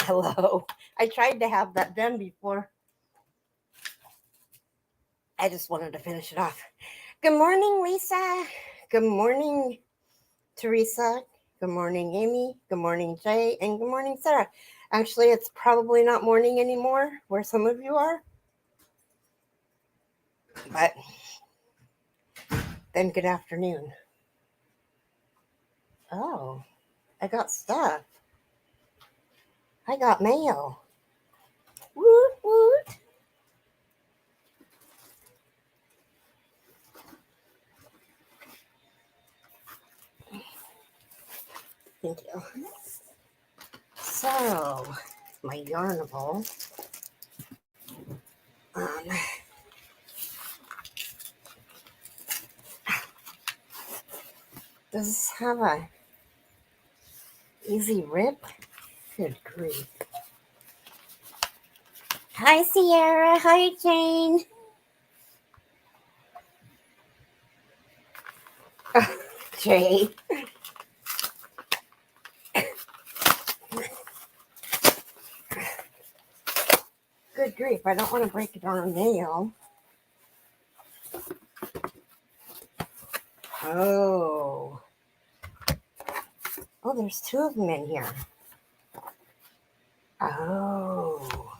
Hello. I tried to have that done before. I just wanted to finish it off. Good morning, Lisa. Good morning, Teresa. Good morning, Amy. Good morning, Jay. And good morning, Sarah. Actually, it's probably not morning anymore where some of you are. But then good afternoon. Oh, I got stuff. I got mail. Woot, woot. Thank you. So, my Yarnable. Does this have a easy rip? Good grief. Hi, Sierra. Hi, Jane. Jay. Good grief. I don't want to break it on a nail. Oh. Oh, there's two of them in here. Oh.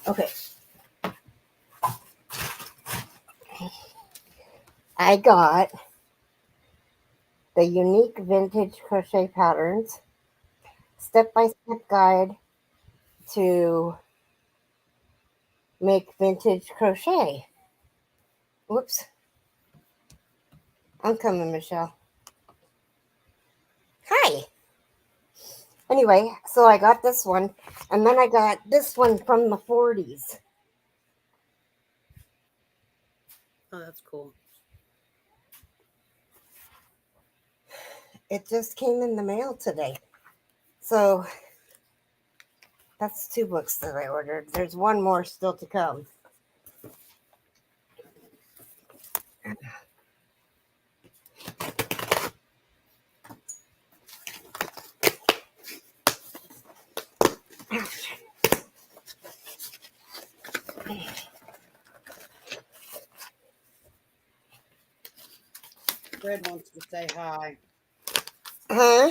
Okay. I got the unique vintage crochet patterns, step-by-step guide to make vintage crochet. Whoops. I'm coming, Michelle. Hi. Anyway, so I got this one, and then I got this one from the 40s. Oh, that's cool. It just came in the mail today. So that's 2 books that I ordered. There's one more still to come. Fred wants to say hi. Huh?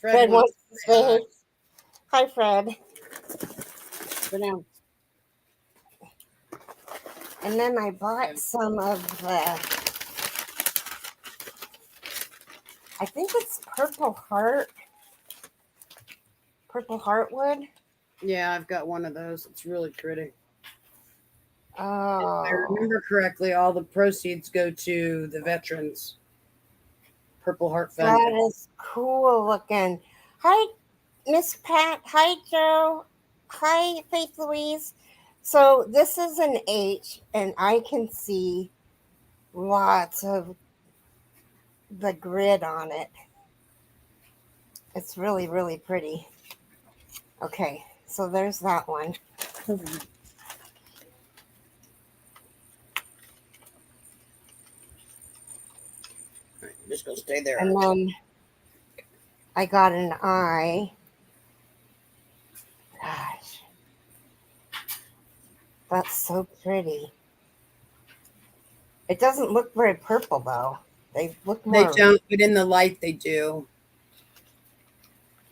Fred wants to say hi, Fred. Go down. And then I bought some of the, I think it's Purple Heartwood. Yeah, I've got one of those. It's really pretty. Oh. If I remember correctly, all the proceeds go to the veterans. Purple Heart Fund. That is cool looking. Hi, Miss Pat. Hi, Joe. Hi, Faith Louise. So this is an H, and I can see lots of the grid on it. It's really, really pretty. Okay, so there's that one. Just go stay there. And then I got an eye. Gosh, that's so pretty. It doesn't look very purple though. They look more. They don't, but in the light they do.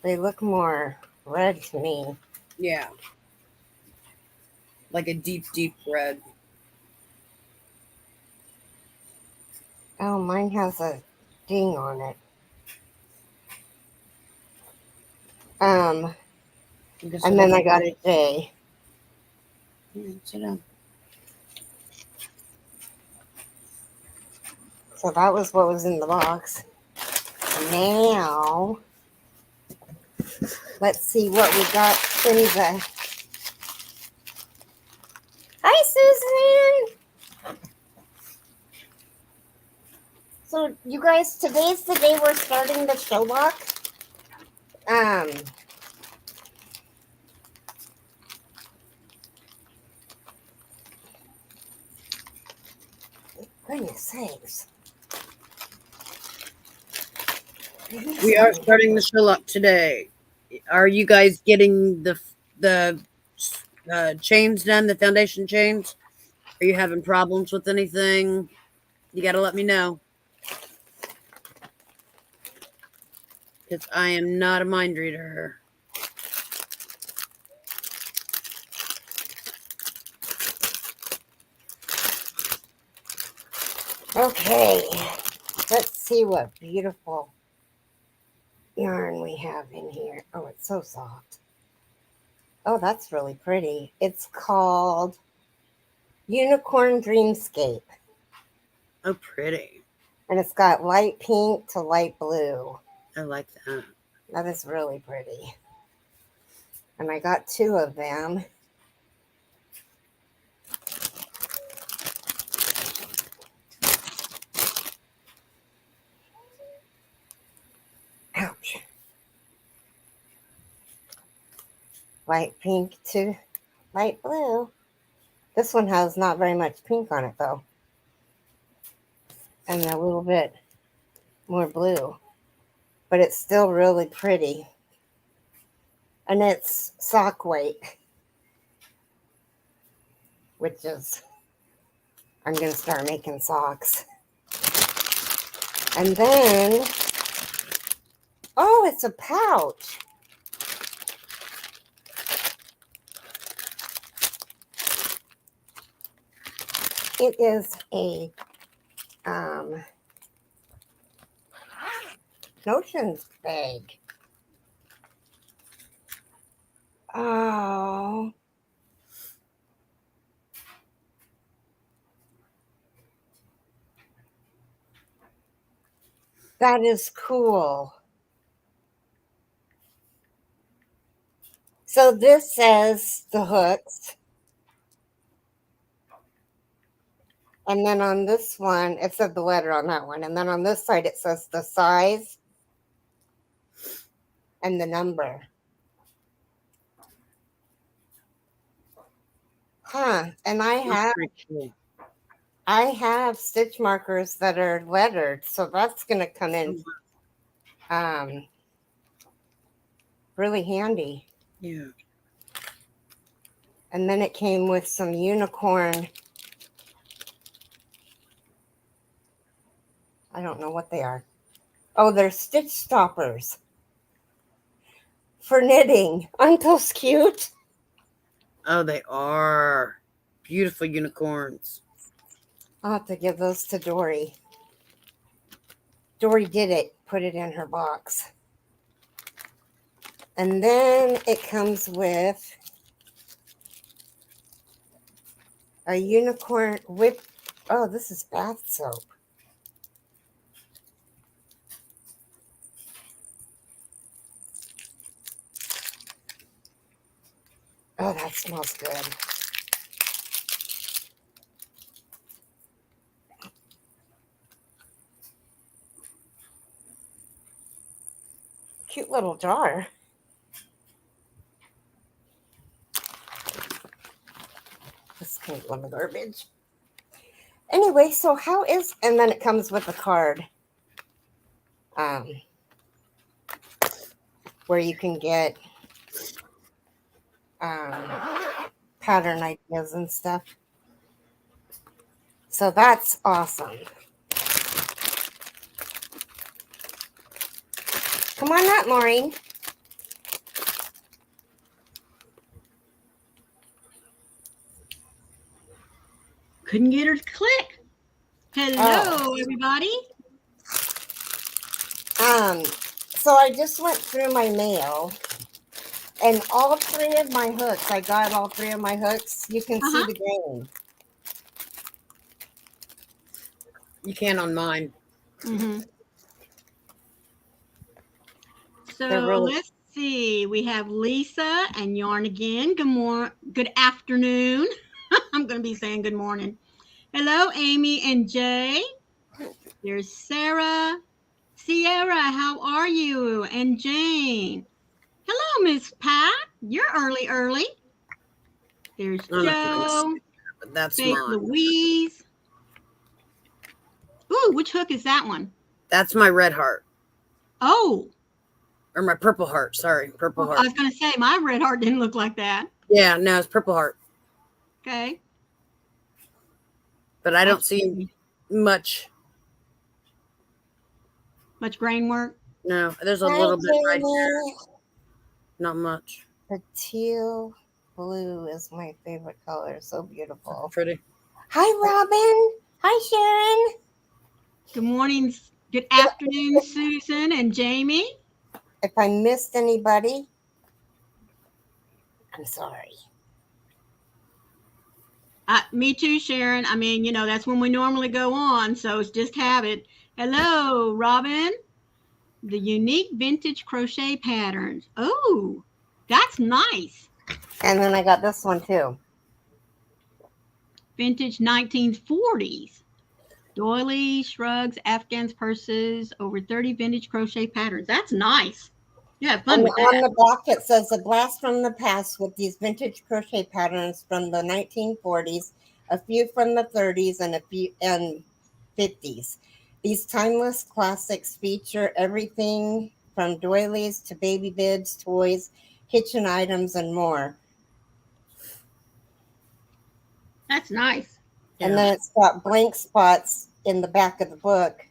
They look more red to me. Yeah. Like a deep, deep red. Oh, mine has a ding on it. And then I got a J. Yeah, sit down. So that was what was in the box. Now, let's see what we got in the... Hi, Susan! So, you guys, today's the day we're starting the show lock. Goodness sakes. We are starting the show up today. Are you guys getting the chains done? The foundation chains? Are you having problems with anything? You got to let me know. Because I am not a mind reader. Okay, let's see what beautiful yarn we have in here. Oh, it's so soft. Oh, that's really pretty. It's called Unicorn Dreamscape. Oh, pretty. And it's got light pink to light blue. I like that. That is really pretty. And I got 2 of them. Ouch. Light pink to light blue. This one has not very much pink on it, though. And a little bit more blue. But it's still really pretty. And it's sock weight. Which is, I'm going to start making socks. And then, oh, it's a pouch. It is a notions bag. Oh. That is cool. So this says the hooks. And then on this one, it said the letter on that one. And then on this side, it says the size and the number. Huh. And I have stitch markers that are lettered. So that's going to come in really handy. Yeah. And then it came with some unicorn. I don't know what they are. Oh, they're stitch stoppers for knitting. Aren't those cute? Oh, they are beautiful unicorns. I'll have to give those to Dory. Dory did it, put it in her box. And then it comes with a unicorn whip. Oh, this is bath soap. Oh, that smells good. Cute little jar. This can go in the garbage. Anyway, so and then it comes with a card. Where you can get pattern ideas and stuff. So that's awesome. Come on up, Maureen. Couldn't get her to click. Hello, everybody. So I just went through my mail, and all 3 of my hooks, I got all 3 of my hooks. You can see the grain. You can on mine. Mm-hmm. So let's see. We have Lisa and Yarn again. Good afternoon. I'm going to be saying good morning. Hello, Amy and Jay. There's Sarah. Sierra, how are you? And Jane. Hello, Miss Pat. You're early. There's Joe. But that's Faith mine. Louise. Ooh, which hook is that one? That's my red heart. Oh. Or my purple heart. Sorry, purple I heart. was going to say, my red heart didn't look like that. Yeah, no, it's purple heart. Okay. But I don't see much. Much grain work? No, there's a Hi, little bit right Jamie. there. Not much. The teal blue is my favorite color. So beautiful. Pretty. Hi, Robin. Hi, Sharon. Good morning. Good afternoon, Susan and Jamie. If I missed anybody, I'm sorry. Me too, Sharon. I mean, you know, that's when we normally go on, so it's just habit. Hello, Robin. The unique vintage crochet patterns. Oh, that's nice. And then I got this one too. Vintage 1940s. Doilies, shrugs, Afghans, purses, over 30 vintage crochet patterns. That's nice. You have fun And with on that. the back, it says a blast from the past with these vintage crochet patterns from the 1940s, a few from the 30s, and a few and 50s. These timeless classics feature everything from doilies to baby bibs, toys, kitchen items, and more. That's nice. And then it's got blank spots in the back of the book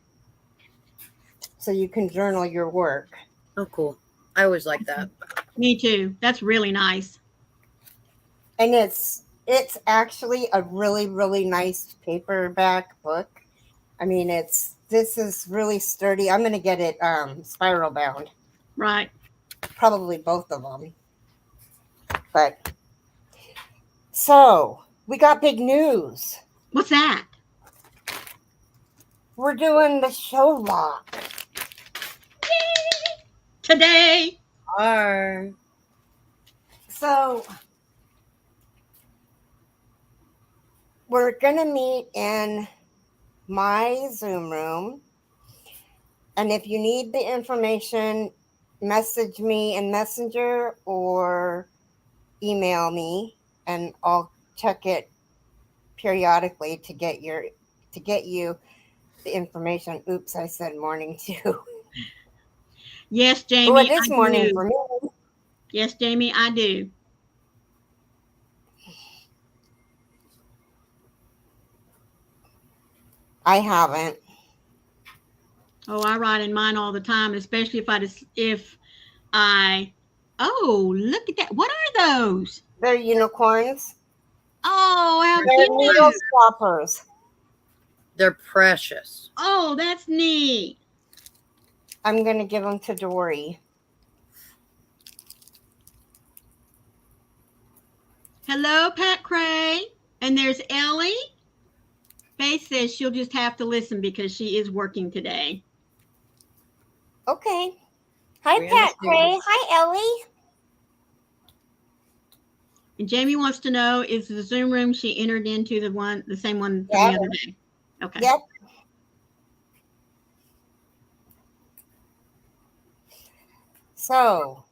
so you can journal your work. Oh, cool. I always like that. Me too. That's really nice. And it's actually a really, really nice paperback book. I mean, this is really sturdy. I'm going to get it spiral bound. Right. Probably both of them. But so we got big news. What's that? We're doing the show lock. Yay! Today. So we're going to meet in my Zoom room. And if you need the information, message me in Messenger or email me, and I'll check it periodically to get you the information. Oops, I said morning too. Yes, Jamie. Oh, it is morning for me. Yes, Jamie, I do. I haven't. Oh, I write in mine all the time, especially if I. Oh, look at that! What are those? They're unicorns. Oh, how They're cute! needle swappers. They're precious. Oh, that's neat. I'm going to give them to Dory. Hello, Pat Cray. And there's Ellie. Faith says she'll just have to listen because she is working today. Okay. Hi, Pat Cray. Hi, Ellie. And Jamie wants to know, is the Zoom room she entered into the same one from the other day? Okay. Yep. So,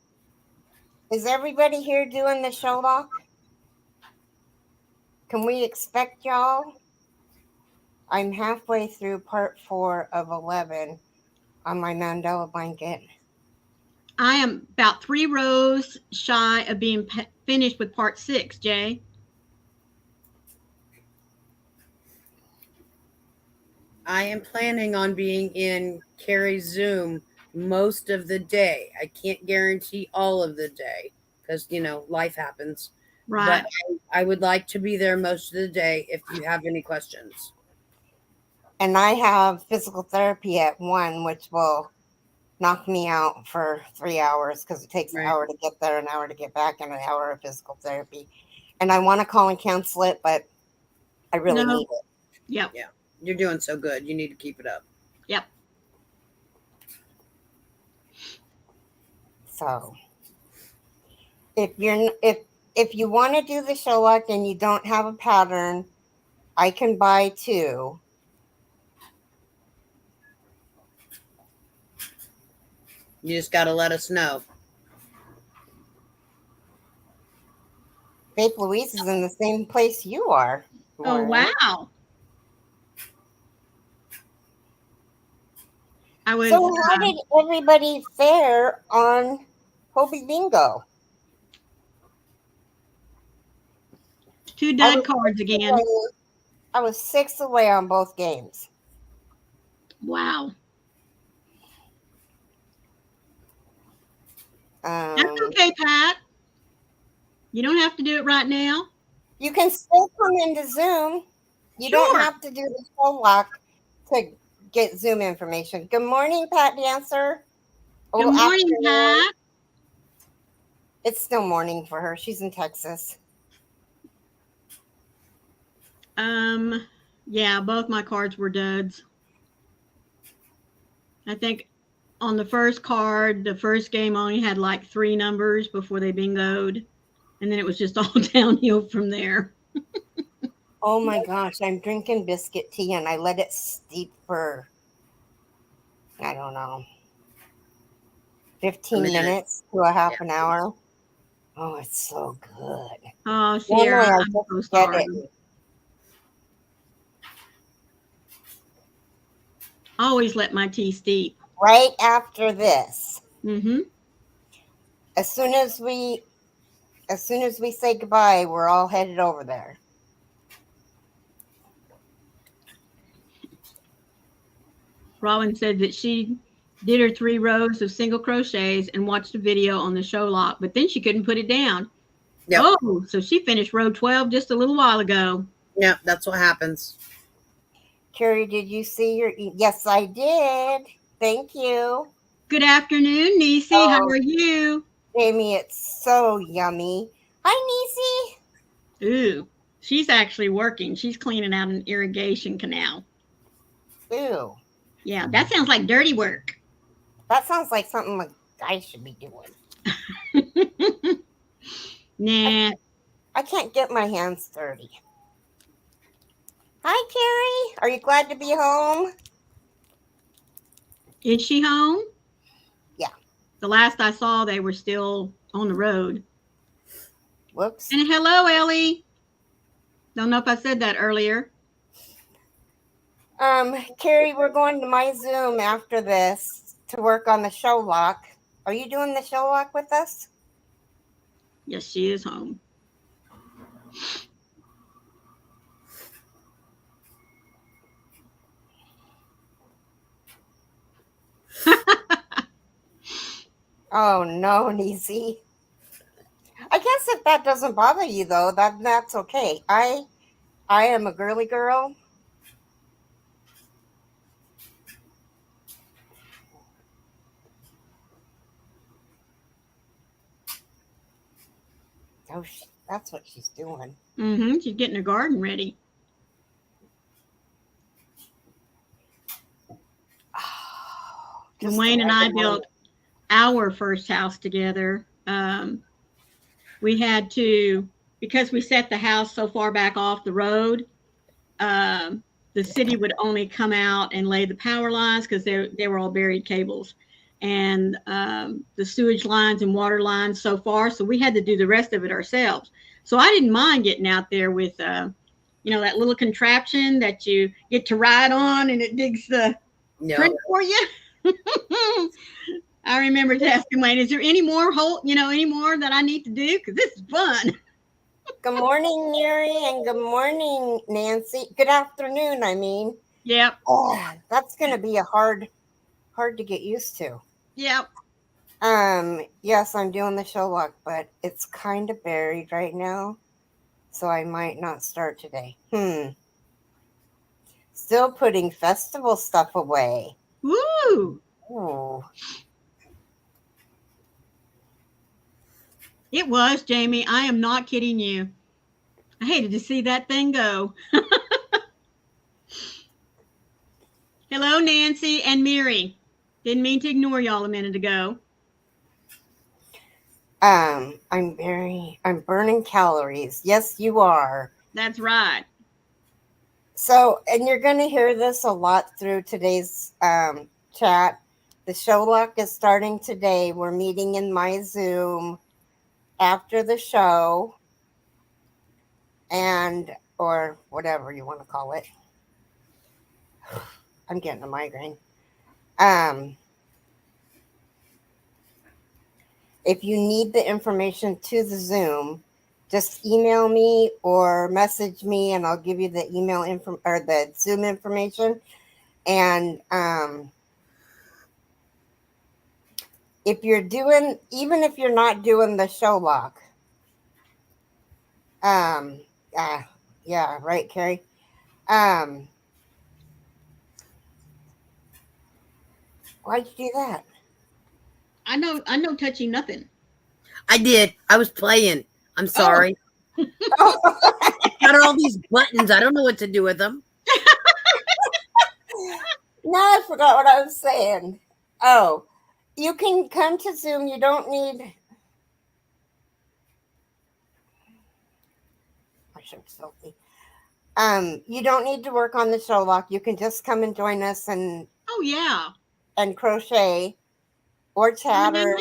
is everybody here doing the show lock? Can we expect y'all? I'm halfway through part 4 of 11 on my Mandela blanket. I am about 3 rows shy of being finished with part 6, Jay. I am planning on being in Keri's Zoom most of the day. I can't guarantee all of the day because, life happens. Right. But I would like to be there most of the day if you have any questions. And I have physical therapy at 1, which will knock me out for 3 hours because it takes an hour to get there, an hour to get back, and an hour of physical therapy. And I want to call and cancel it, but I really need it. Yep. Yeah. You're doing so good. You need to keep it up. Yep. So if you want to do the show lock and you don't have a pattern, I can buy 2. You just got to let us know. Faith Louise is in the same place you are. Oh, wow. I was So how did everybody fare on Hobbii Bingo? 2 dud cards again. I was 6 away on both games. Wow. That's okay, Pat. You don't have to do it right now. You can still come into Zoom. You don't have to do the show lock to get Zoom information. Good morning, Pat Dancer. Good morning, Pat. It's still morning for her. She's in Texas. Yeah, both my cards were duds. I think on the first card, the first game only had like 3 numbers before they bingoed. And then it was just all downhill from there. Oh my gosh, I'm drinking biscuit tea and I let it steep for, I don't know, 15 minutes to a half an hour. Oh, it's so good. Oh, Sierra, I'm so sorry. Always let my tea steep. Right after this. Mm-hmm. As soon as we say goodbye, we're all headed over there. Robin said that she did her 3 rows of single crochets and watched a video on the show lock, but then she couldn't put it down. Yep. Oh, so she finished row 12 just a little while ago. Yep, that's what happens. Keri, did you see your... Yes, I did. Thank you. Good afternoon, Nisi. How are you? Jamie, it's so yummy. Hi, Nisi. Ooh, she's actually working. She's cleaning out an irrigation canal. Ooh. Yeah, that sounds like dirty work. That sounds like something a guy should be doing. Nah. I can't get my hands dirty. Hi, Keri. Are you glad to be home? Is she home? Yeah. The last I saw, they were still on the road. Whoops. And hello, Ellie. Don't know if I said that earlier. Keri, we're going to my Zoom after this to work on the show lock. Are you doing the show lock with us? Yes, she is home. Oh no, Nisi. I guess if that doesn't bother you though, that's okay. I am a girly girl. Oh, that's what she's doing. Mm-hmm. She's getting her garden ready. When Wayne and I built our first house together, we had to, because we set the house so far back off the road, the city would only come out and lay the power lines because they were all buried cables, and the sewage lines and water lines so far. So we had to do the rest of it ourselves. So I didn't mind getting out there with, that little contraption that you get to ride on and it digs the trench for you. I remember asking Wayne, is there any more any more that I need to do? Because this is fun. Good morning, Mary, and good morning, Nancy. Good afternoon, I mean. Yep. Oh, that's going to be a hard to get used to. Yep. Yes, I'm doing the show lock, but it's kind of buried right now, so I might not start today. Still putting festival stuff away. Woo! Ooh. It was, Jamie. I am not kidding you. I hated to see that thing go. Hello, Nancy and Mary. Didn't mean to ignore y'all a minute ago. I'm burning calories. Yes, you are. That's right. So, and you're going to hear this a lot through today's chat. The show lock is starting today. We're meeting in my Zoom after the show, or whatever you want to call it. I'm getting a migraine. If you need the information to the Zoom, just email me or message me, and I'll give you the email info or the Zoom information. And if you're doing, even if you're not doing the show lock, yeah, right, Keri. Why'd you do that? I know touching nothing. I did. I was playing. I'm sorry. Oh. Got all these buttons. I don't know what to do with them. Now I forgot what I was saying. Oh, you can come to Zoom. You don't need. I should filthy. You don't need to work on the show lock. You can just come and join us and crochet or chat or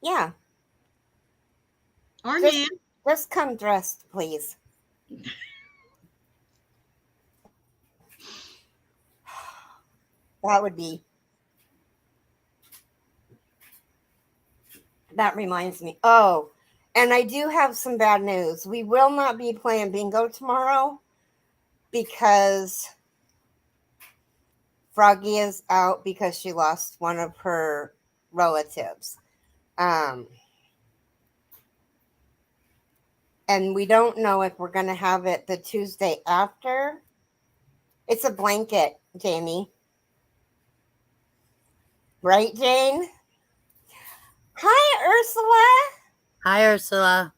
yeah. Or just come dressed, please. That reminds me. Oh, and I do have some bad news. We will not be playing bingo tomorrow because Froggy is out because she lost one of her relatives. And we don't know if we're going to have it the Tuesday after. It's a blanket, Jamie. Right, Jane? Hi, Ursula. Hi, Ursula.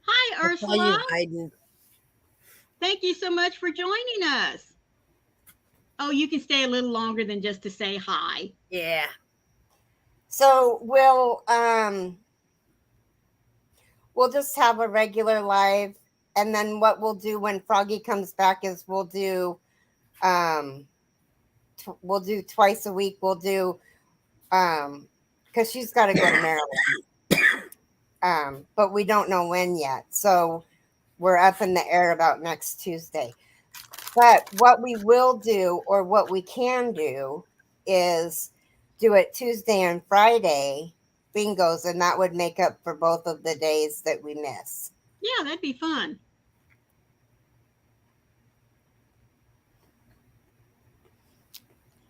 Hi, Ursula. How are you hiding? Thank you so much for joining us. Oh, you can stay a little longer than just to say hi. Yeah. So we'll just have a regular live, and then what we'll do when Froggy comes back is we'll do twice a week. We'll do because she's got to go to Maryland, but we don't know when yet. So we're up in the air about next Tuesday. But what we will do, or what we can do, is do it Tuesday and Friday bingos, and that would make up for both of the days that we miss. Yeah, that'd be fun.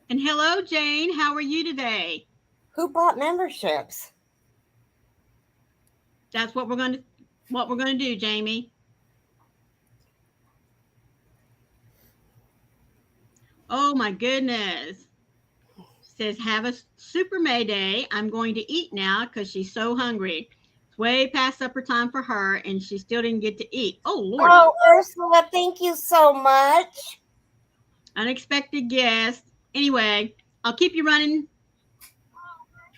And hello, Jane. How are you today? Who bought memberships? That's what we're going to do, Jamie. Oh my goodness. Says, have a super May Day. I'm going to eat now because she's so hungry. It's way past supper time for her, and she still didn't get to eat. Oh, Lord. Oh, Ursula, thank you so much. Unexpected guest. Anyway, I'll keep you running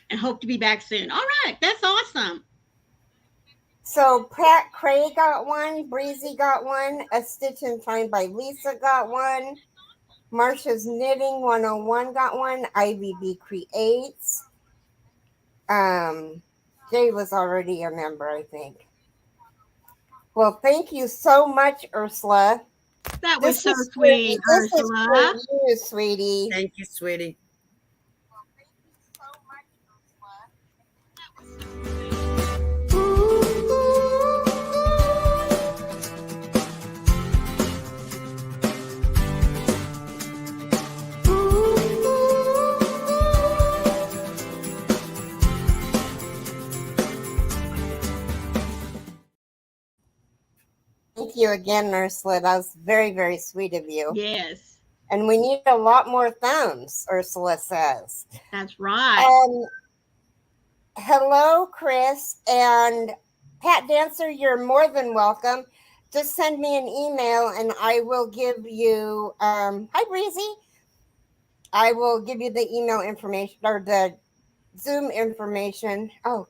and hope to be back soon. All right, that's awesome. So Pat Cray got one, Breezy got one, A Stitch in Time by Lisa got one, Marsha's Knitting 101 got one, IVB Creates. Jay was already a member, I think. Well, thank you so much, Ursula. That was so sweet, Ursula. This is for you, sweetie. Thank you, sweetie. Well, thank you so much, Ursula. Thank you again, Ursula. That was very, very sweet of you. Yes. And we need a lot more thumbs, Ursula says. That's right. Hello, Chris. And Pat Dancer, you're more than welcome. Just send me an email and I will give you, hi, Breezy. I will give you the email information or the Zoom information. Oh.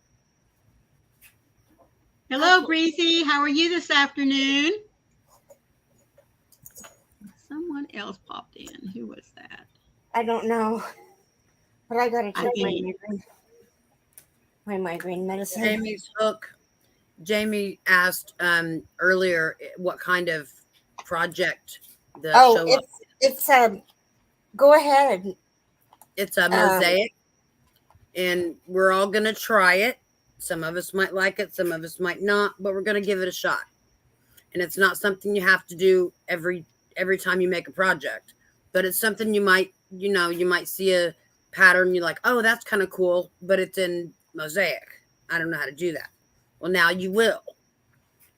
Hello, Breezy. How are you this afternoon? Someone else popped in. Who was that? I don't know. But I got to take my migraine medicine. Jamie's hook. Jamie asked earlier what kind of project the show it's go ahead. It's a mosaic, and we're all going to try it. Some of us might like it, some of us might not, but we're going to give it a shot. And it's not something you have to do every time you make a project, but it's something you might see a pattern, you're like, oh, that's kind of cool, but it's in mosaic. I don't know how to do that. Well, now you will.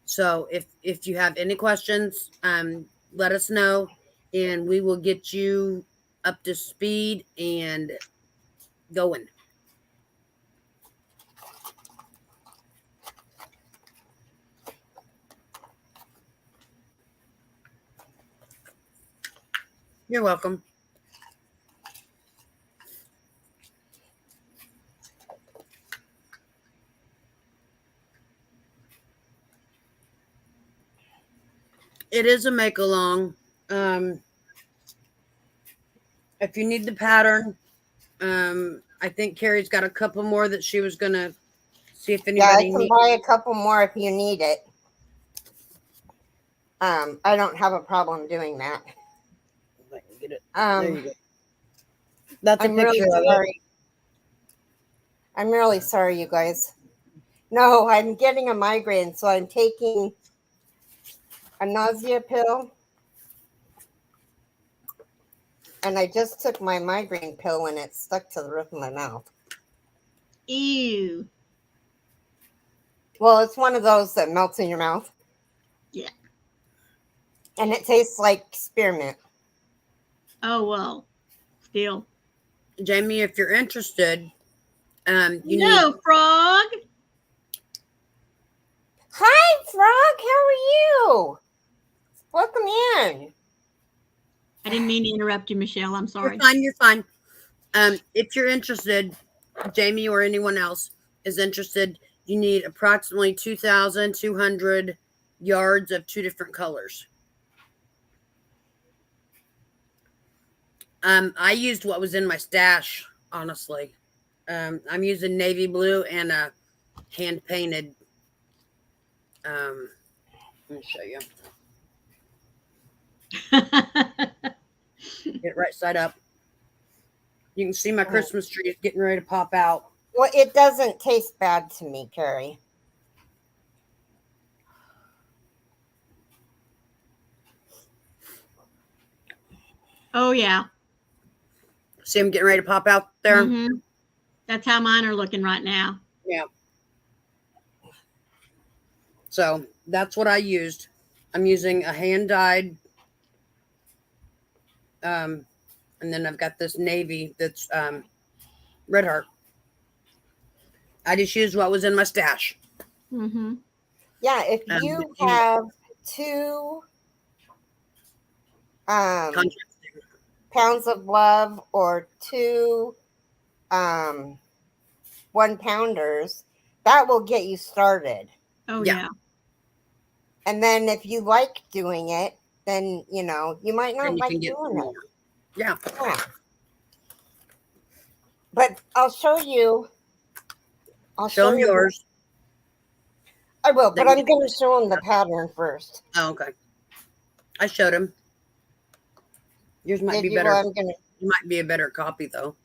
So if you have any questions, let us know, and we will get you up to speed and going. You're welcome. It is a make-along. If you need the pattern, I think Keri's got a couple more that she was going to see if anybody I can buy a couple more if you need it. I don't have a problem doing that. Get it. There you go. That's I'm really sorry. I'm really sorry, you guys. No, I'm getting a migraine, so I'm taking a nausea pill. And I just took my migraine pill and it stuck to the roof of my mouth. Ew. Well, it's one of those that melts in your mouth. Yeah. And it tastes like spearmint. Oh, well, still. Jamie, if you're interested, Frog. Hi, Frog. How are you? Welcome in. I didn't mean to interrupt you, Michelle. I'm sorry. You're fine. If you're interested, Jamie or anyone else is interested, you need approximately 2,200 yards of 2 different colors. I used what was in my stash, honestly. I'm using navy blue and a hand painted. Let me show you. Get right side up. You can see my Christmas tree is getting ready to pop out. Well, it doesn't taste bad to me, Keri. Oh, yeah. See them getting ready to pop out there? Mm-hmm. That's how mine are looking right now. Yeah. So that's what I used. I'm using a hand-dyed, and then I've got this navy that's Red Heart. I just used what was in my stash. Mm-hmm. Yeah, if you have 2 pounds of love or 2 1-pounders, that will get you started. Oh, yeah. And then if you like doing it, then, you might not like doing it. Yeah. But I'll show you. I'll show them yours. I will, but I'm going to show them the pattern first. Oh, okay. I showed him. Yours might be better. It might be a better copy, though.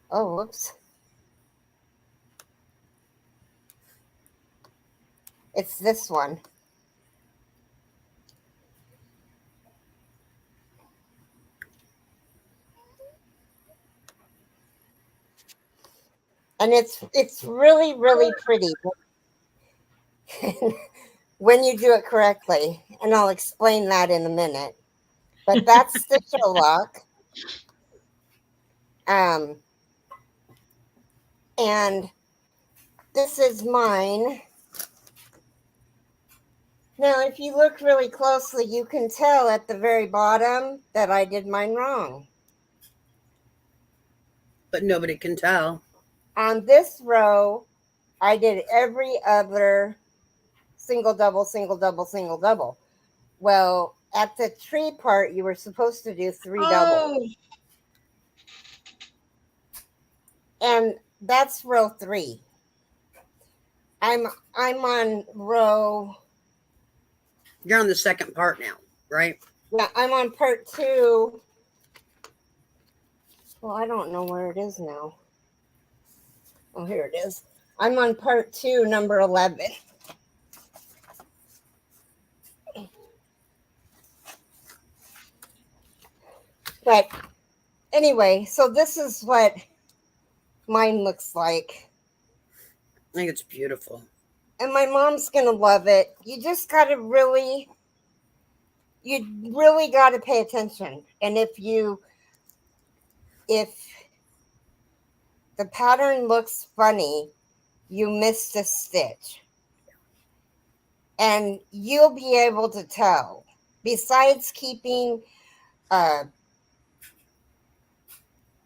Oh, whoops. It's this one. And it's really, really pretty when you do it correctly. And I'll explain that in a minute. But that's the Sherlock. And this is mine. Now, if you look really closely, you can tell at the very bottom that I did mine wrong. But nobody can tell. On this row, I did every other single, double, single, double, single, double. Well, at the tree part, you were supposed to do 3 doubles. And that's row 3. I'm on row You're on the second part now, right? Yeah, I'm on part 2. Well, I don't know where it is now. Oh, here it is. I'm on part 2, number 11. But anyway, so this is what mine looks like. I think it's beautiful. And my mom's going to love it. You just got to really got to pay attention. And if the pattern looks funny, you missed a stitch. And you'll be able to tell. Besides keeping a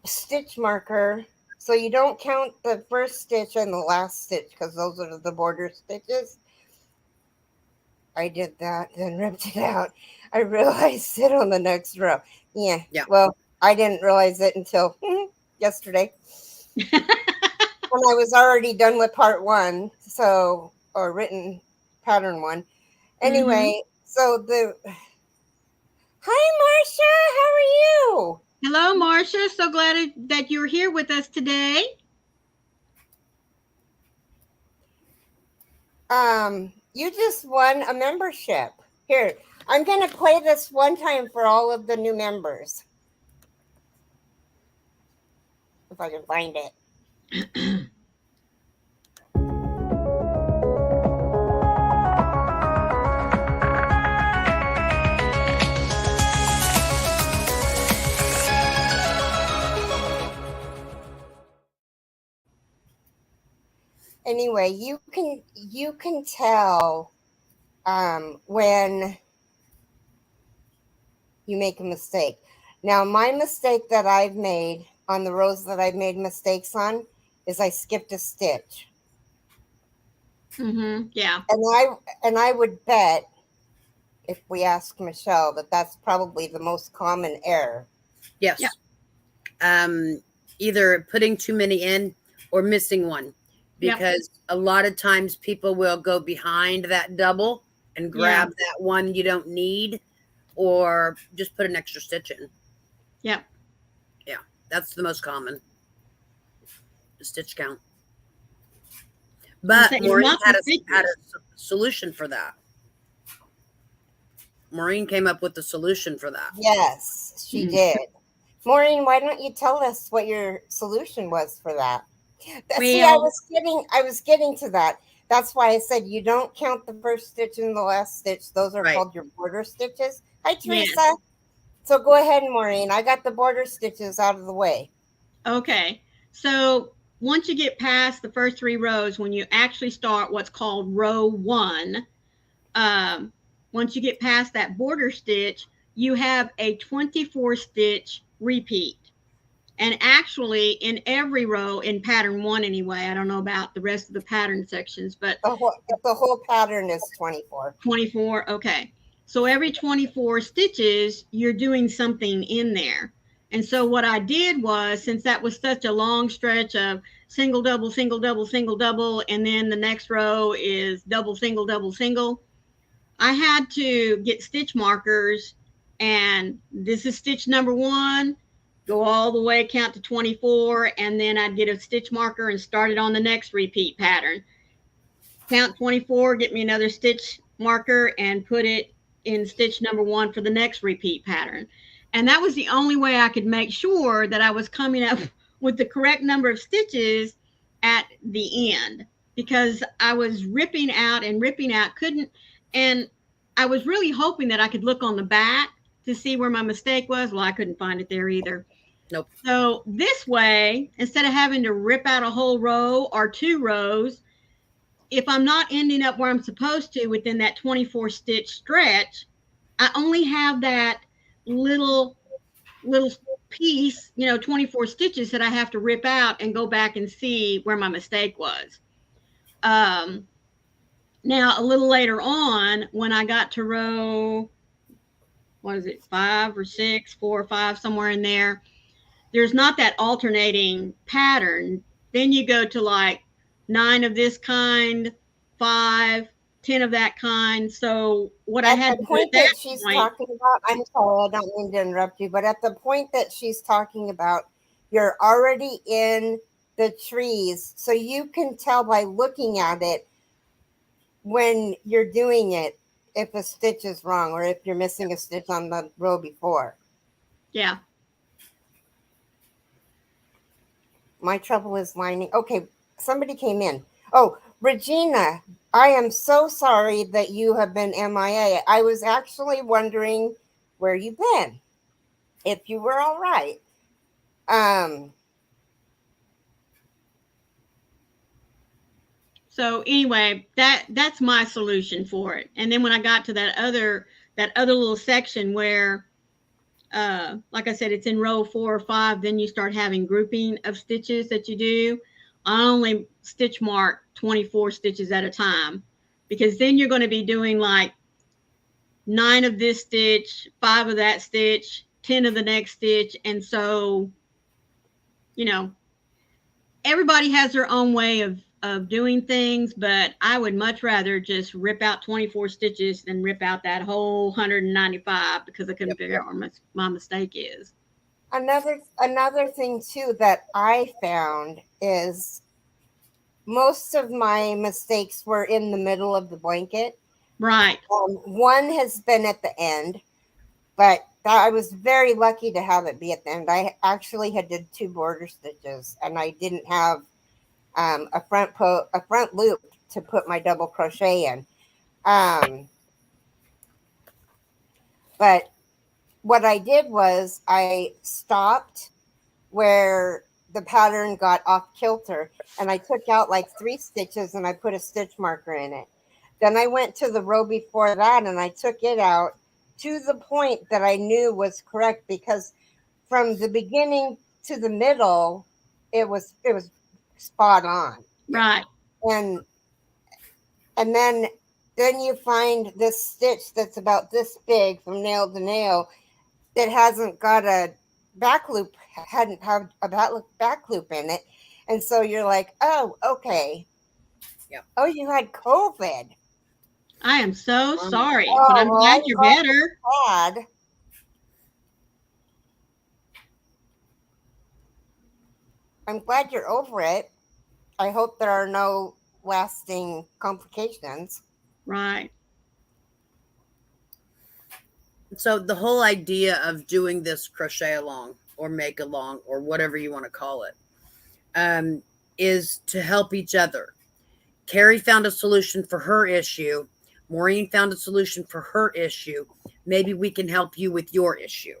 stitch marker, so you don't count the first stitch and the last stitch, because those are the border stitches. I did that, then ripped it out. I realized it on the next row. Yeah. Well, I didn't realize it until yesterday. When I was already done with part 1, or written pattern 1. Anyway, so hi, Marcia, how are you? Hello, Marcia. So glad that you're here with us today. You just won a membership. Here, I'm going to play this one time for all of the new members. If I can find it. Anyway, you can tell when you make a mistake. Now, my mistake that I've made on the rows that I've made mistakes on is I skipped a stitch. Yeah. And I would bet, if we ask Michelle, that that's probably the most common error. Yes. Yeah. Either putting too many in or missing one, because a lot of times people will go behind that double and grab that one you don't need, or just put an extra stitch in. Yep. Yeah, that's the most common. The stitch count. But Maureen had a solution for that. Maureen came up with the solution for that. Yes, she did. Maureen, why don't you tell us what your solution was for that? See, I was getting to that. That's why I said you don't count the first stitch and the last stitch. Those are called your border stitches. Hi, Teresa. Yes. So go ahead, Maureen. I got the border stitches out of the way. Okay. So once you get past the first 3 rows, when you actually start what's called row 1, once you get past that border stitch, you have a 24 stitch repeat. And actually, in every row in pattern 1 anyway, I don't know about the rest of the pattern sections, but the whole pattern is 24. 24, okay. So every 24 stitches, you're doing something in there. And so what I did was, since that was such a long stretch of single, double, single, double, single, double, and then the next row is double, single, double, single, I had to get stitch markers, and this is stitch number 1, go all the way, count to 24, and then I'd get a stitch marker and start it on the next repeat pattern. Count 24, get me another stitch marker, and put it in stitch number 1 for the next repeat pattern. And that was the only way I could make sure that I was coming up with the correct number of stitches at the end, because I was ripping out, and I was really hoping that I could look on the back to see where my mistake was. Well, I couldn't find it there either. Nope. So this way, instead of having to rip out a whole row or 2 rows, if I'm not ending up where I'm supposed to within that 24 stitch stretch, I only have that little piece, 24 stitches that I have to rip out and go back and see where my mistake was. Now, a little later on, when I got to row, 5 or 6, 4 or 5, somewhere in there, there's not that alternating pattern. Then you go to like 9 of this kind, 5, 10 of that kind. So what I At had the to do at point that that she's point, talking about, I'm sorry, I don't mean to interrupt you, but at the point that she's talking about, you're already in the trees. So you can tell by looking at it when you're doing it if a stitch is wrong or if you're missing a stitch on the row before. yeah. My trouble is lining. Okay, somebody came in. Oh, Regina, I am so sorry that you have been MIA. I was actually wondering where you've been, if you were all right. So anyway, that's my solution for it. And then when I got to that other little section where like I said, it's in row 4 or 5, then you start having grouping of stitches that you do. I only stitch mark 24 stitches at a time, because then you're going to be doing like 9 of this stitch, 5 of that stitch, 10 of the next stitch. And so, you know, everybody has their own way of doing things, but I would much rather just rip out 24 stitches than rip out that whole 195 because I couldn't figure out where my mistake is. Another thing too that I found is most of my mistakes were in the middle of the blanket. Right. One has been at the end, but I was very lucky to have it be at the end. I actually had did 2 border stitches, and I didn't have a front loop to put my double crochet in. But what I did was I stopped where the pattern got off kilter, and I took out like 3 stitches and I put a stitch marker in it. Then I went to the row before that and I took it out to the point that I knew was correct, because from the beginning to the middle, it was spot on. Right. And then you find this stitch that's about this big from nail to nail that hasn't got a back loop, hadn't had a back loop in it. And so you're like, oh, okay. Yep. Oh, you had COVID. I am so sorry, but I'm glad you're better. I'm glad you're over it. I hope there are no lasting complications. Right. So the whole idea of doing this crochet along or make along or whatever you want to call it is to help each other. Keri found a solution for her issue. Maureen found a solution for her issue. Maybe we can help you with your issue.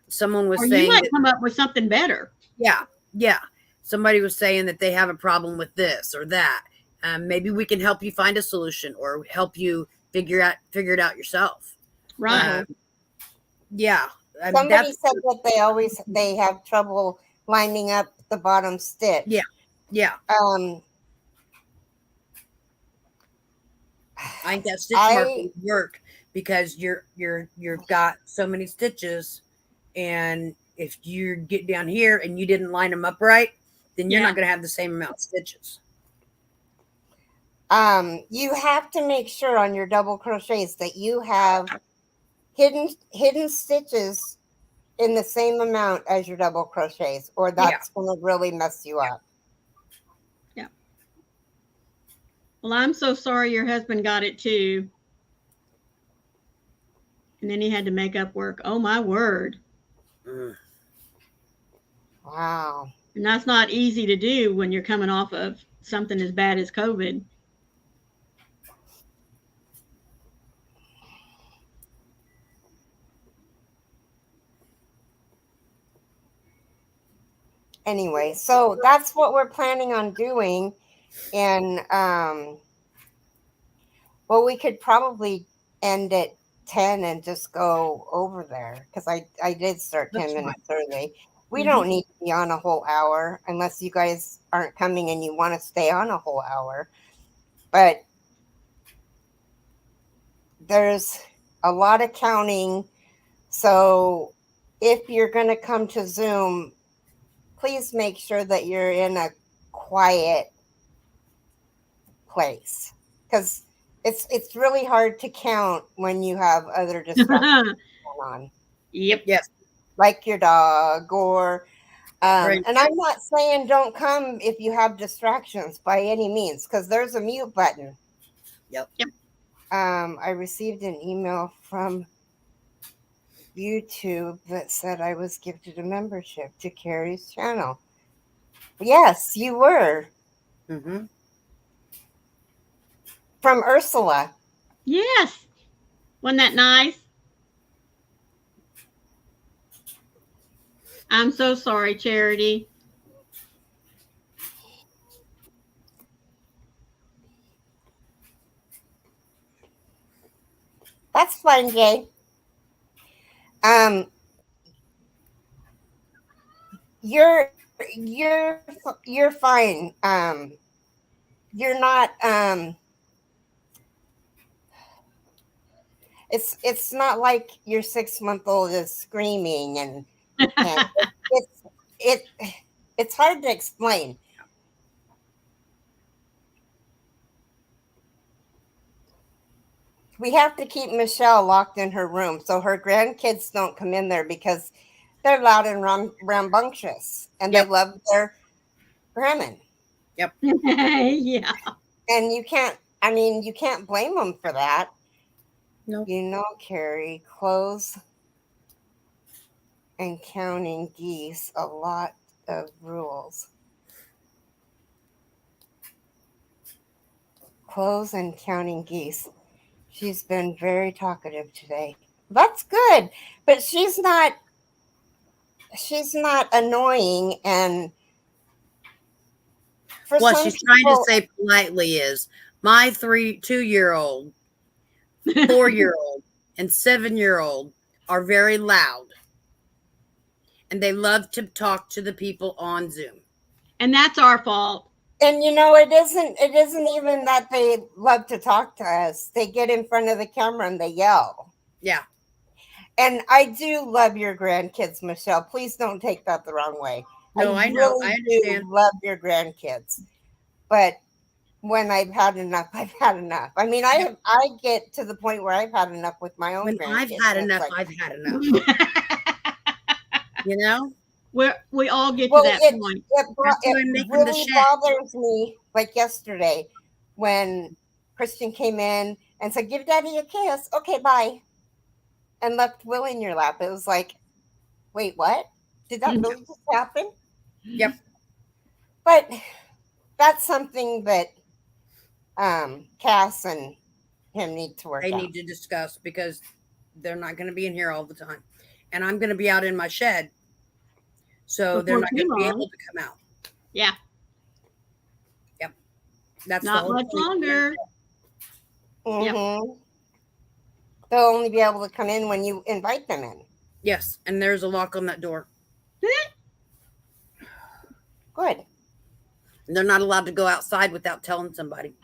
Someone was saying you might come up with something better. Yeah. Somebody was saying that they have a problem with this or that. Maybe we can help you find a solution or help you figure it out yourself. Right. Yeah. Somebody said that they have trouble lining up the bottom stitch. Yeah. I think that stitch mark would work because you've got so many stitches, and if you get down here and you didn't line them up right, then you're not going to have the same amount of stitches. You have to make sure on your double crochets that you have hidden stitches in the same amount as your double crochets, or that's going to really mess you up. Yeah. Well, I'm so sorry your husband got it too. And then he had to make up work. Oh, my word. Wow. And that's not easy to do when you're coming off of something as bad as COVID. Anyway, so that's what we're planning on doing. And well, we could probably end at 10 and just go over there, because I did start 10 minutes early. We don't need to be on a whole hour unless you guys aren't coming and you want to stay on a whole hour. But there's a lot of counting. So if you're going to come to Zoom, please make sure that you're in a quiet place, because it's really hard to count when you have other distractions going on. Yep. Yes. Like your dog or Right. and I'm not saying don't come if you have distractions by any means, because there's a mute button. Yep. I received an email from YouTube that said I was gifted a membership to Keri's channel. Yes, you were. Mm-hmm. From Ursula. Yes. Wasn't that nice? I'm so sorry, Charity. That's fun, Jay. You're fine. You're not. It's not like your 6-month-old is screaming and it's it it's hard to explain. We have to keep Michelle locked in her room so her grandkids don't come in there because they're loud and rambunctious and Yep. they love their grandma. Yep. Yeah. And you can't blame them for that. Nope. You know, Keri, clothes and counting geese, a lot of rules. Clothes and counting geese. She's been very talkative today. That's good, but she's not annoying. And for What some she's trying to people, say politely is my 2-year-old, 4-year-old, and 7-year-old are very loud. And they love to talk to the people on Zoom. And that's our fault. and it isn't even that they love to talk to us. They get in front of the camera and they yell. Yeah. And I do love your grandkids, Michelle. Please don't take that the wrong way. No, I know. I understand. Do love your grandkids. But when I've had enough, I've had enough. I mean, I get to the point where I've had enough with my own When grandkids. I've had enough, I've had enough. You know? We all get to that point. It really bothers me, like yesterday, when Christian came in and said, "Give Daddy a kiss." Okay, bye. And left Will in your lap. It was like, wait, what? Did that really just happen? Yep. But that's something that Cass and him need to work out. They need to discuss because they're not going to be in here all the time. And I'm going to be out in my shed. So they're not going to be able to come out. Yeah. Yep. That's not much longer. Mm-hmm. Yep. They'll only be able to come in when you invite them in. Yes. And there's a lock on that door. Good. They're not allowed to go outside without telling somebody.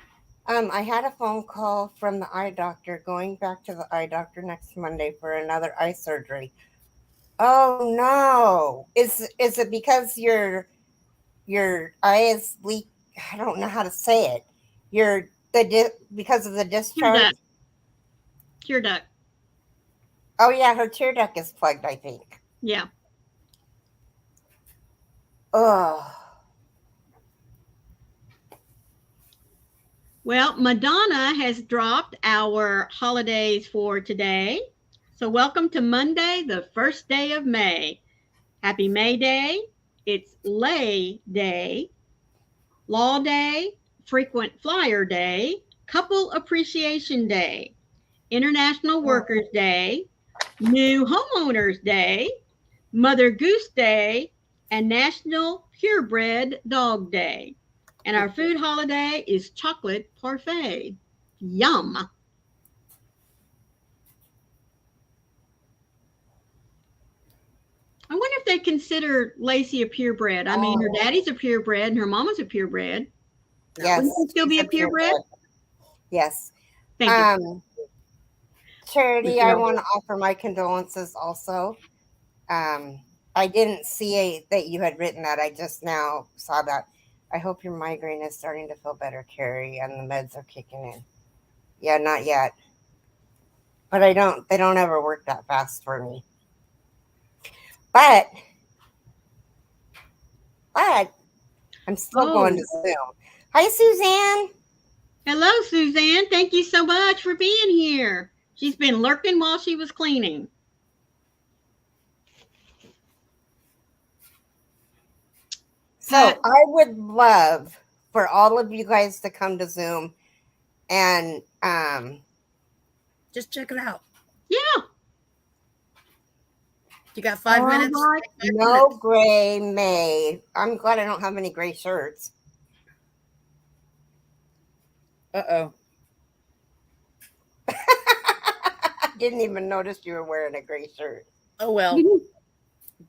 I had a phone call from the eye doctor, going back to the eye doctor next Monday for another eye surgery. Oh no! Is it because your eye is leak? I don't know how to say it. Because of the discharge. Tear duct. Oh yeah, her tear duct is plugged, I think. Yeah. Oh. Well, Madonna has dropped our holidays for today. So welcome to Monday, the first day of May. Happy May Day. It's Lay Day, Law Day, Frequent Flyer Day, Couple Appreciation Day, International Workers Day, New Homeowners Day, Mother Goose Day, and National Purebred Dog Day. And our food holiday is chocolate parfait. Yum. I wonder if they consider Lacey a purebred. I mean, her daddy's a purebred and her mama's a purebred. Yes. Wouldn't she still be a purebred? Yes. Thank you. Charity, I want to offer my condolences also. I didn't see that you had written that. I just now saw that. I hope your migraine is starting to feel better, Keri, and the meds are kicking in. Yeah, not yet. But they don't ever work that fast for me. But I'm still going to Zoom. Hi, Suzanne. Hello, Suzanne. Thank you so much for being here. She's been lurking while she was cleaning. So I would love for all of you guys to come to Zoom and just check it out. Yeah. You got 5 minutes? Right. No gray May. I'm glad I don't have any gray shirts. Uh-oh. I didn't even notice you were wearing a gray shirt. Oh, well.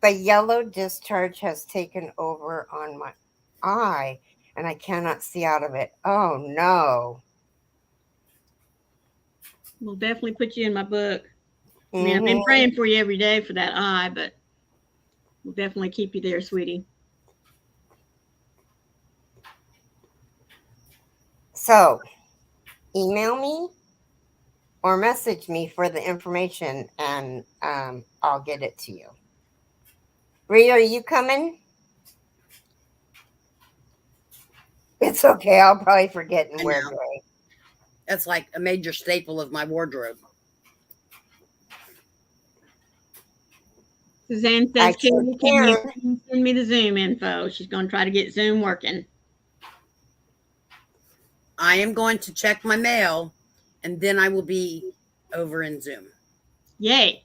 The yellow discharge has taken over on my eye, and I cannot see out of it. Oh, no. We'll definitely put you in my book. I mean, I've been praying for you every day for that eye, but we'll definitely keep you there, sweetie. So, email me or message me for the information, and I'll get it to you. Rhea, are you coming? It's okay. I'll probably forget and wear gray. That's like a major staple of my wardrobe. Suzanne says, can you send me the Zoom info? She's going to try to get Zoom working. I am going to check my mail, and then I will be over in Zoom. Yay.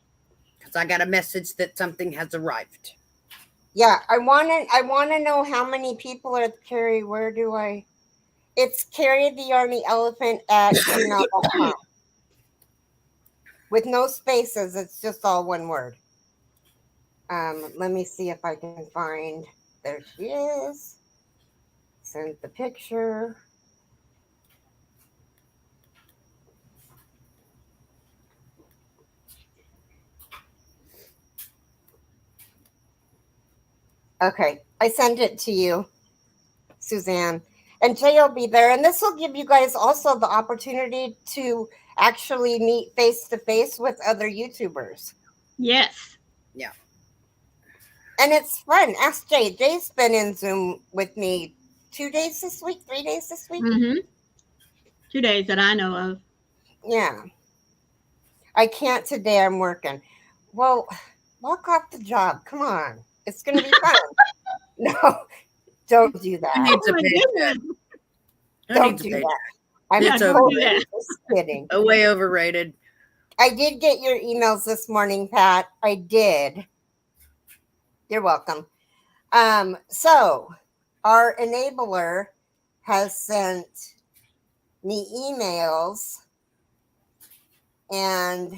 Because I got a message that something has arrived. Yeah, I want to know how many people are Keri. Where do I? It's KeriTheYarnyelephant at gmail.com. With no spaces, it's just all one word. Let me see if I can find. There she is. Send the picture. Okay, I sent it to you, Suzanne. And Jay will be there. And this will give you guys also the opportunity to actually meet face-to-face with other YouTubers. Yes. Yeah. And it's fun. Ask Jay. Jay's been in Zoom with me 2 days this week, 3 days this week. 2 days that I know of. Yeah. I can't today. I'm working. Well, walk off the job. Come on. It's going to be fun. No, don't do that. Who needs a paycheck? Don't do that. I'm totally just kidding. Way overrated. I did get your emails this morning, Pat. I did. You're welcome. So our enabler has sent me emails, and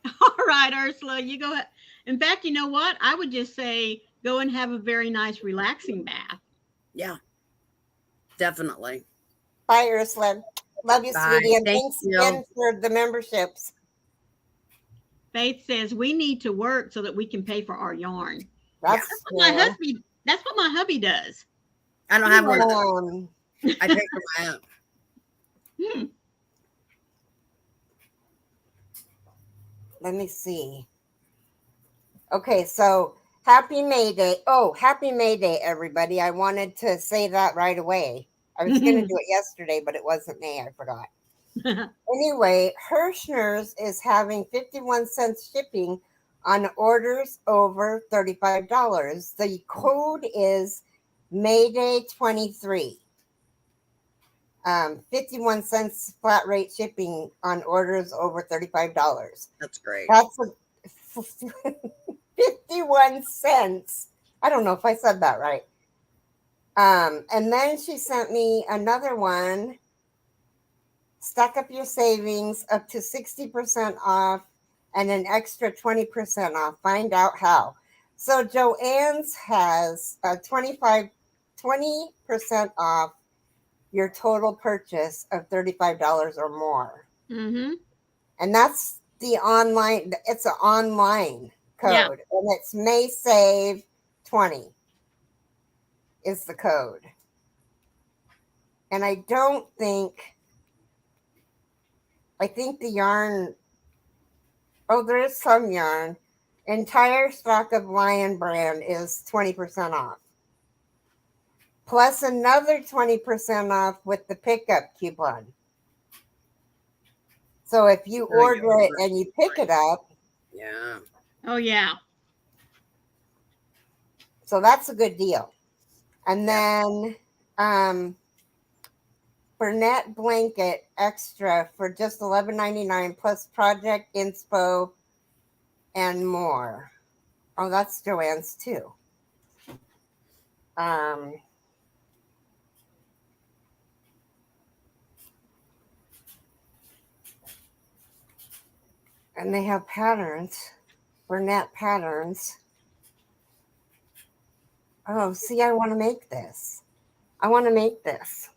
all right, Ursula, you go ahead. In fact, you know what? I would just say go and have a very nice, relaxing bath. Yeah, definitely. Bye, Ursula. Love you, sweetie. And thanks again for the memberships. Faith says we need to work so that we can pay for our yarn. That's what my hubby does. I don't have one of them. I pay for my own. Let me see. Okay, so happy May Day. Oh, happy May Day, everybody. I wanted to say that right away. I was going to do it yesterday, but it wasn't May. I forgot. Anyway, Hirschner's is having 51 cents shipping on orders over $35. The code is Mayday 23. 51 cents flat rate shipping on orders over $35. That's great. That's 51 cents. I don't know if I said that right. And then she sent me another one. Stack up your savings up to 60% off and an extra 20% off. Find out how. So Joann's has 20% off your total purchase of $35 or more. Mm-hmm. And that's the online, it's an online code. Yeah. And it's MaySave20 is the code. And I don't think I think the yarn, oh, there is some yarn. Entire stock of Lion brand is 20% off. Plus another 20% off with the pickup coupon. So if you order it and you pick it up. Yeah. Oh, yeah. So that's a good deal. And then Burnett blanket extra for just $11.99 plus project inspo and more. Oh, that's Joanne's too. And they have patterns, Burnett patterns. Oh, see, I want to make this. I want to make this.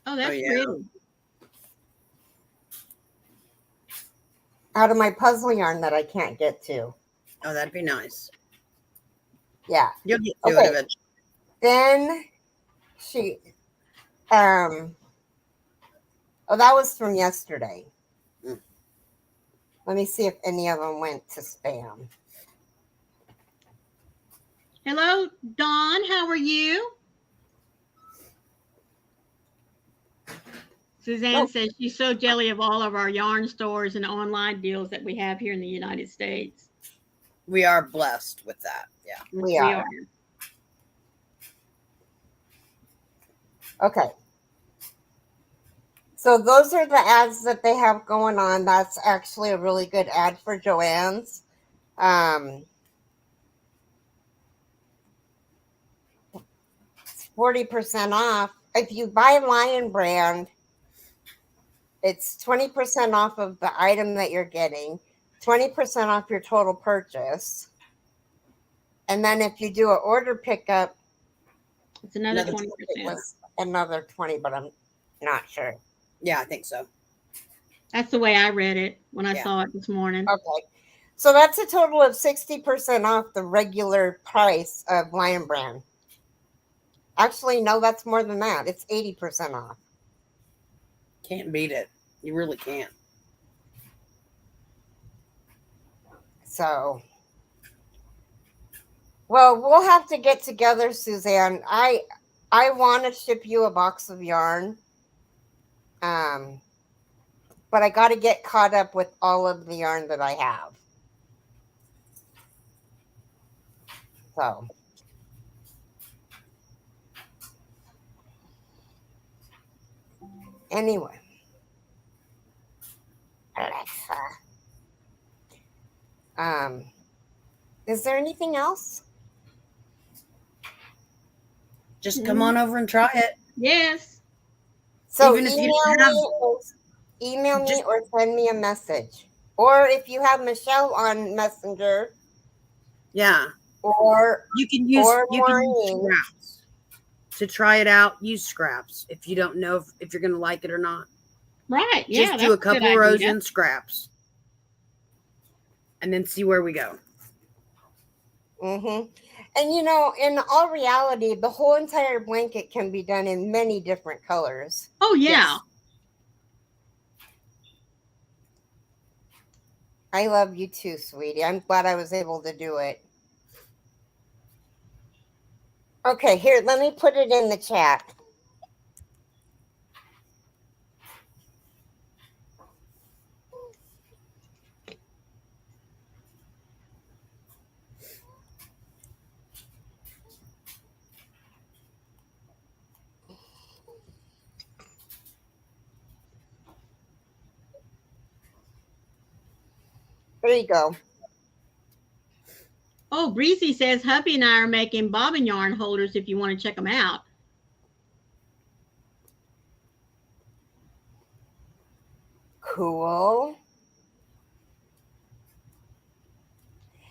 Oh, that's pretty. Out of my puzzle yarn that I can't get to. Oh, that'd be nice. Yeah. You'll get to it eventually. Then she, oh, that was from yesterday. Let me see if any of them went to spam. Hello, Dawn. How are you? Suzanne says she's so jelly of all of our yarn stores and online deals that we have here in the United States. We are blessed with that. Yeah. We are. Okay. So those are the ads that they have going on. That's actually a really good ad for Joann's. 40% off. If you buy Lion brand, it's 20% off of the item that you're getting, 20% off your total purchase. And then if you do an order pickup, it's another 20%. It was another 20, but I'm not sure. Yeah, I think so. That's the way I read it when I saw it this morning. Okay. So that's a total of 60% off the regular price of Lion brand. Actually, no, that's more than that. It's 80% off. Can't beat it. You really can't. So, well, we'll have to get together, Suzanne. I want to ship you a box of yarn. But I got to get caught up with all of the yarn that I have. So. Anyway. Alexa. Is there anything else? Just come on over and try it. Yes. So even if you don't have, email me or send me a message. Or if you have Michelle on Messenger. Yeah. Or you can use scraps to try it out. Use scraps if you don't know if you're going to like it or not. Right. Just do a couple rows in scraps. And then see where we go. Mm-hmm. And, you know, in all reality, the whole entire blanket can be done in many different colors. Oh, yeah. Yes. I love you too, sweetie. I'm glad I was able to do it. Okay, here, let me put it in the chat. There you go. Oh, Breezy says hubby and I are making bobbin yarn holders if you want to check them out. Cool.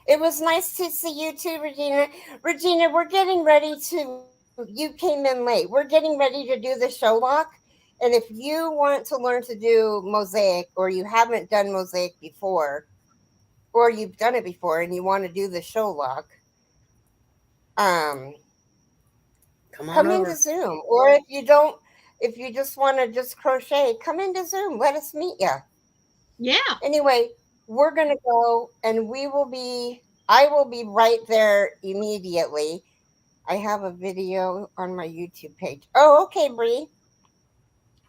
It was nice to see you too, Regina. Regina, we're getting ready to, you came in late. We're getting ready to do the show lock. And if you want to learn to do mosaic or you haven't done mosaic before, or you've done it before and you want to do the show lock, come into Zoom. Or if if you just want to just crochet, come into Zoom. Let us meet you. Yeah. Anyway, we're going to go, and I will be right there immediately. I have a video on my YouTube page. Oh, okay, Bree.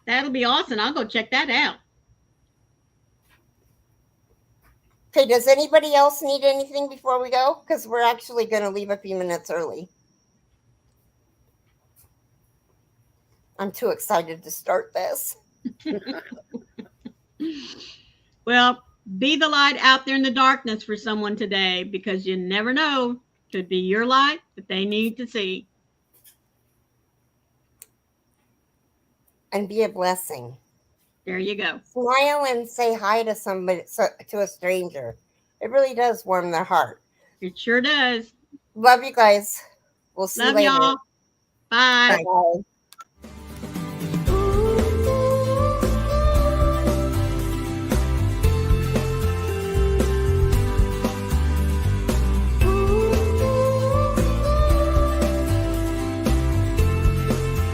That'll be awesome. I'll go check that out. Okay, does anybody else need anything before we go? Because we're actually going to leave a few minutes early. I'm too excited to start this. Well, be the light out there in the darkness for someone today, because you never know. Could be your light that they need to see. And be a blessing. There you go. Smile and say hi to somebody, to a stranger. It really does warm their heart. It sure does. Love you guys. We'll see you later. Love y'all. Bye. Bye.